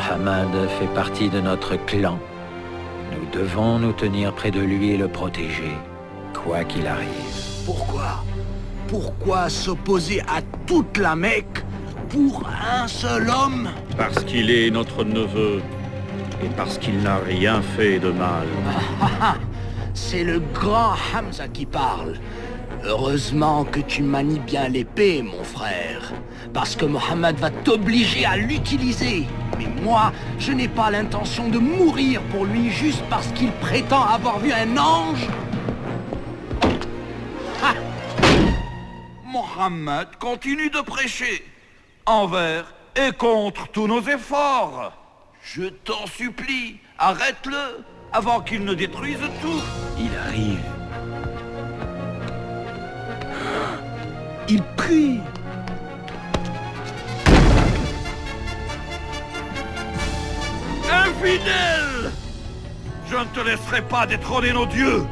Mohammed fait partie de notre clan. Nous devons nous tenir près de lui et le protéger, quoi qu'il arrive. Pourquoi? Pourquoi s'opposer à toute la Mecque pour un seul homme? Parce qu'il est notre neveu et parce qu'il n'a rien fait de mal. C'est le grand Hamza qui parle. Heureusement que tu manies bien l'épée, mon frère. Parce que Mohammed va t'obliger à l'utiliser. Mais moi, je n'ai pas l'intention de mourir pour lui juste parce qu'il prétend avoir vu un ange. Ah! Mohammed continue de prêcher, envers et contre tous nos efforts. Je t'en supplie, arrête-le, avant qu'il ne détruise tout. Il arrive. Il prie. Infidèle! Je ne te laisserai pas détrôner nos dieux.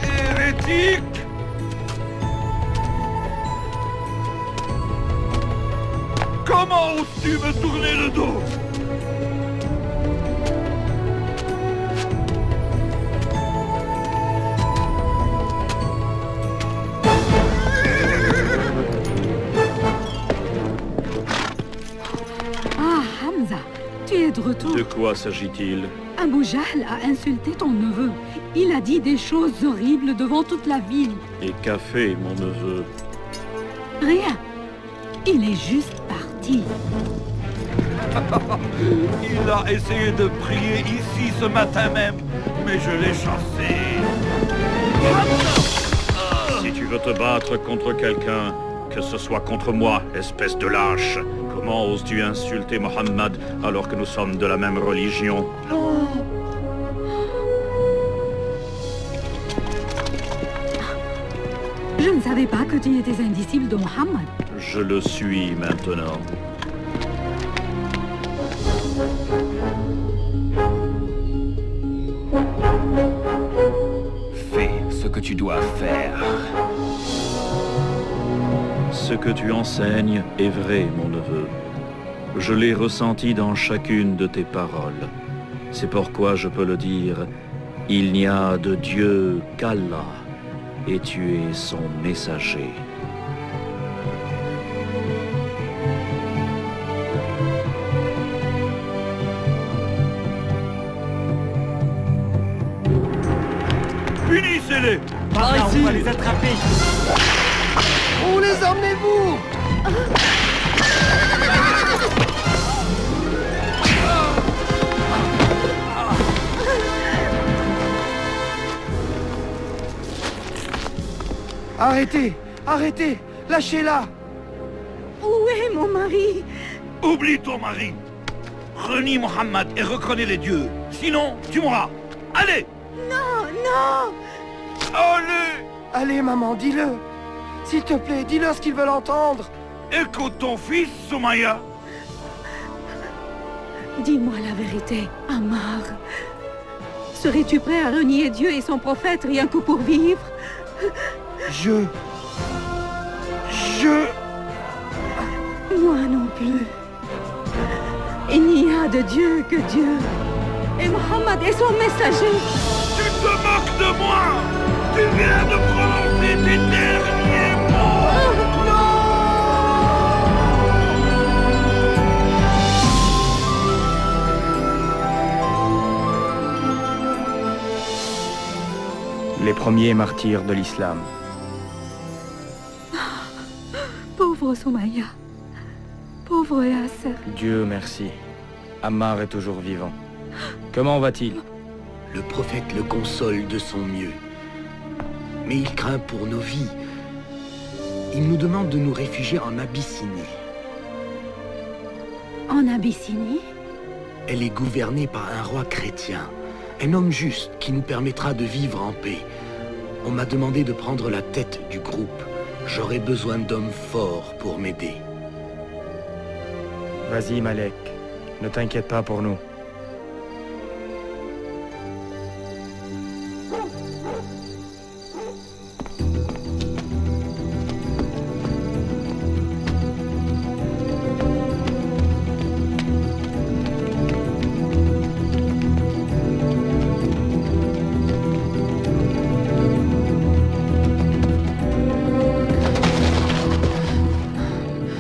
Hérétique! Comment oses-tu me tourner le dos? Ah, Hamza, tu es de retour. De quoi s'agit-il? Abu Jahl a insulté ton neveu. Il a dit des choses horribles devant toute la ville. Et qu'a fait mon neveu? Rien. Il est juste parti. Il a essayé de prier ici ce matin même, mais je l'ai chassé. Si tu veux te battre contre quelqu'un, que ce soit contre moi, espèce de lâche. Comment oses-tu insulter Mohammed alors que nous sommes de la même religion? Je ne savais pas que tu étais un disciple de Mohammed. Je le suis maintenant. Fais ce que tu dois faire. Ce que tu enseignes est vrai, mon neveu. Je l'ai ressenti dans chacune de tes paroles. C'est pourquoi je peux le dire, il n'y a de Dieu qu'Allah, et tu es son messager. Punissez-les! Par ici. On va les attraper. Où les emmenez-vous? Arrêtez! Arrêtez! Lâchez-la! Où est mon mari? Oublie ton mari! Renie Mohammed et reconnais les dieux. Sinon, tu mourras. Allez! Non, non! Allez! Allez, maman, dis-le! S'il te plaît, dis-le ce qu'ils veulent entendre! Écoute ton fils, Soumaya. Dis-moi la vérité, Ammar. Serais-tu prêt à renier Dieu et son prophète rien que pour vivre? Moi non plus. Il n'y a de Dieu que Dieu. Et Mohammed est son messager. Tu te moques de moi! Tu viens de prononcer tes derniers mots! Les premiers martyrs de l'islam. Pauvre Soumaya. Pauvre Yasser. Dieu merci. Ammar est toujours vivant. Comment va-t-il? Le prophète le console de son mieux. Mais il craint pour nos vies. Il nous demande de nous réfugier en Abyssinie. En Abyssinie? Elle est gouvernée par un roi chrétien. Un homme juste qui nous permettra de vivre en paix. On m'a demandé de prendre la tête du groupe. J'aurai besoin d'hommes forts pour m'aider. Vas-y, Malek. Ne t'inquiète pas pour nous.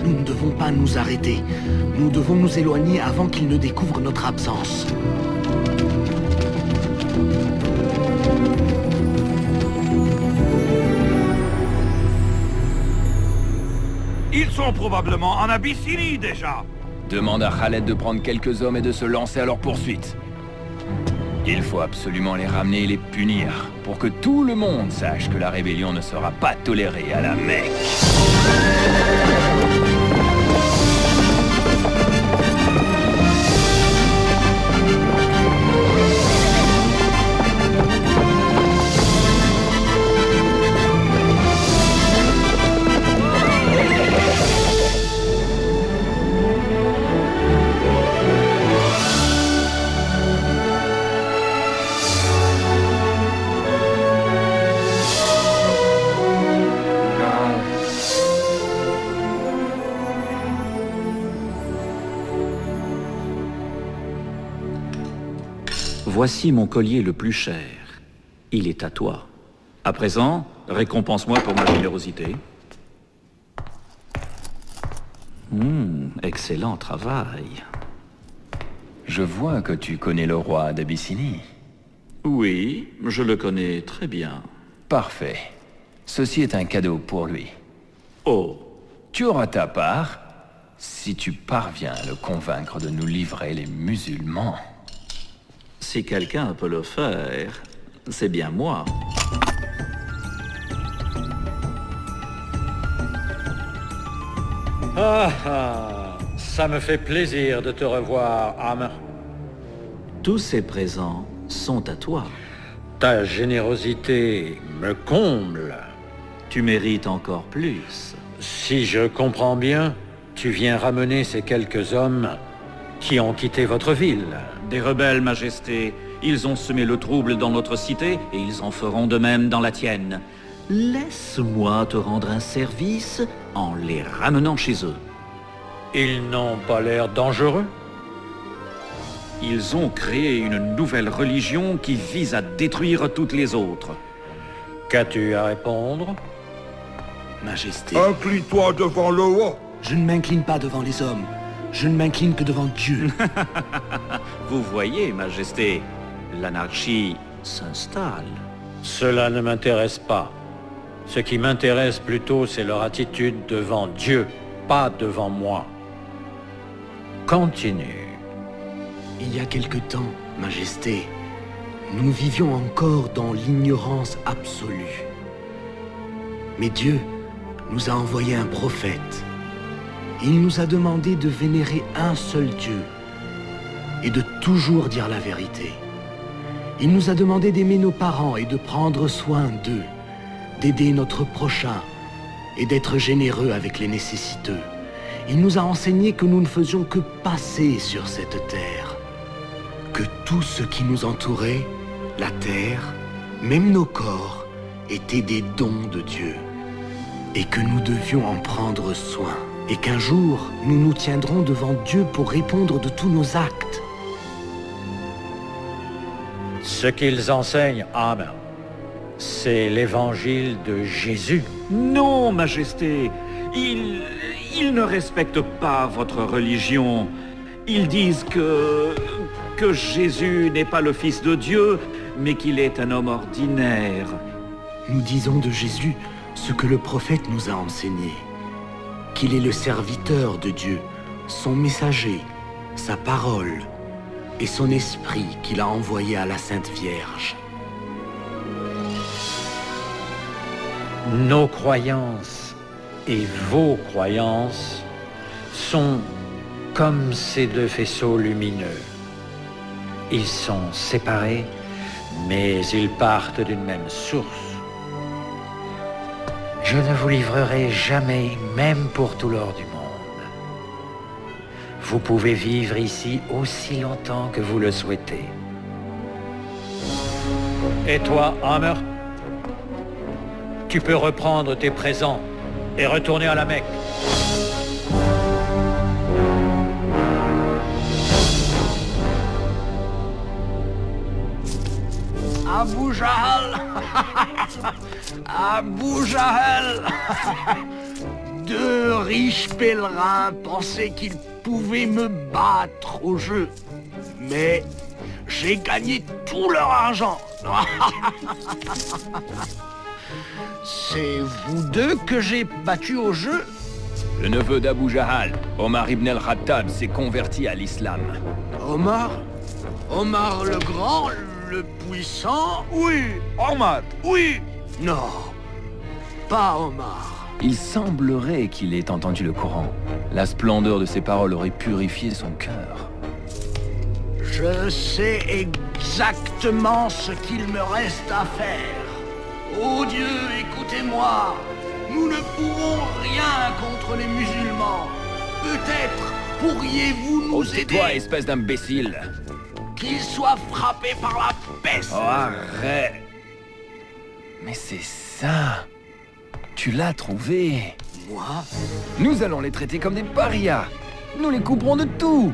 Nous ne devons pas nous arrêter. Nous devons nous éloigner avant qu'il ne découvre notre absence. Ils sont probablement en Abyssinie déjà. Demande à Khaled de prendre quelques hommes et de se lancer à leur poursuite. Il faut absolument les ramener et les punir, pour que tout le monde sache que la rébellion ne sera pas tolérée à la Mecque. Voici mon collier le plus cher. Il est à toi. À présent, récompense-moi pour ma générosité. Excellent travail. Je vois que tu connais le roi d'Abyssinie. Oui, je le connais très bien. Parfait. Ceci est un cadeau pour lui. Oh, Tu auras ta part si tu parviens à le convaincre de nous livrer les musulmans. si quelqu'un peut le faire, c'est bien moi. Ça me fait plaisir de te revoir, Amr. Tous ces présents sont à toi. Ta générosité me comble. Tu mérites encore plus. Si je comprends bien, tu viens ramener ces quelques hommes qui ont quitté votre ville. Des rebelles, Majesté. Ils ont semé le trouble dans notre cité et ils en feront de même dans la tienne. Laisse-moi te rendre un service en les ramenant chez eux. Ils n'ont pas l'air dangereux. Ils ont créé une nouvelle religion qui vise à détruire toutes les autres. Qu'as-tu à répondre? Majesté, Incline-toi devant le roi. je ne m'incline pas devant les hommes. Je ne m'incline que devant Dieu. Vous voyez, Majesté, l'anarchie s'installe. Cela ne m'intéresse pas. Ce qui m'intéresse plutôt, c'est leur attitude devant Dieu, pas devant moi. Continue. Il y a quelque temps, Majesté, nous vivions encore dans l'ignorance absolue. Mais Dieu nous a envoyé un prophète. Il nous a demandé de vénérer un seul Dieu et de toujours dire la vérité. Il nous a demandé d'aimer nos parents et de prendre soin d'eux, d'aider notre prochain et d'être généreux avec les nécessiteux. Il nous a enseigné que nous ne faisions que passer sur cette terre, que tout ce qui nous entourait, la terre, même nos corps, étaient des dons de Dieu, et que nous devions en prendre soin, et qu'un jour, nous nous tiendrons devant Dieu pour répondre de tous nos actes. Ce qu'ils enseignent, Amr, c'est l'évangile de Jésus. Non, Majesté, ils ne respectent pas votre religion. Ils disent que Jésus n'est pas le Fils de Dieu, mais qu'il est un homme ordinaire. Nous disons de Jésus ce que le prophète nous a enseigné, qu'il est le serviteur de Dieu, son messager, sa parole et son esprit qu'il a envoyé à la Sainte Vierge. Nos croyances et vos croyances sont comme ces deux faisceaux lumineux. Ils sont séparés, mais ils partent d'une même source. Je ne vous livrerai jamais, même pour tout l'or du monde. Vous pouvez vivre ici aussi longtemps que vous le souhaitez. Et toi, Amr, tu peux reprendre tes présents et retourner à la Mecque. Abu Jahl! Abu Jahl! 2 riches pèlerins pensaient qu'ils pouvaient me battre au jeu. Mais j'ai gagné tout leur argent. C'est vous 2 que j'ai battu au jeu? Le neveu d'Abu Jahal, Omar ibn al-Khattab, s'est converti à l'islam. Omar? Omar le Grand, le puissant? Oui, Omar, oui. Non, pas Omar. Il semblerait qu'il ait entendu le Coran. La splendeur de ses paroles aurait purifié son cœur. Je sais exactement ce qu'il me reste à faire. Oh Dieu, écoutez-moi. Nous ne pouvons rien contre les musulmans. Peut-être pourriez-vous nous aider? Toi, espèce d'imbécile. Qu'ils soient frappés par la peste. Oh, arrête. Mais c'est ça. Tu l'as trouvé. Moi? Nous allons les traiter comme des parias. Nous les couperons de tout.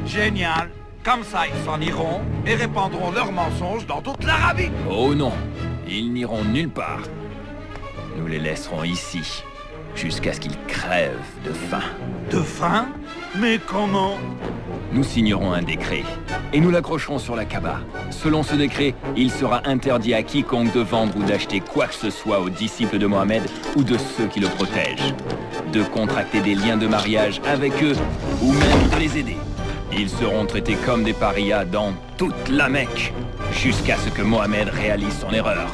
Génial. Comme ça, ils s'en iront et répandront leurs mensonges dans toute l'Arabie. Oh non, ils n'iront nulle part. Nous les laisserons ici, jusqu'à ce qu'ils crèvent de faim. De faim? Mais comment? Nous signerons un décret, et nous l'accrocherons sur la Kaaba. Selon ce décret, il sera interdit à quiconque de vendre ou d'acheter quoi que ce soit aux disciples de Mohammed ou de ceux qui le protègent, de contracter des liens de mariage avec eux, ou même de les aider. Ils seront traités comme des parias dans toute la Mecque, jusqu'à ce que Mohammed réalise son erreur.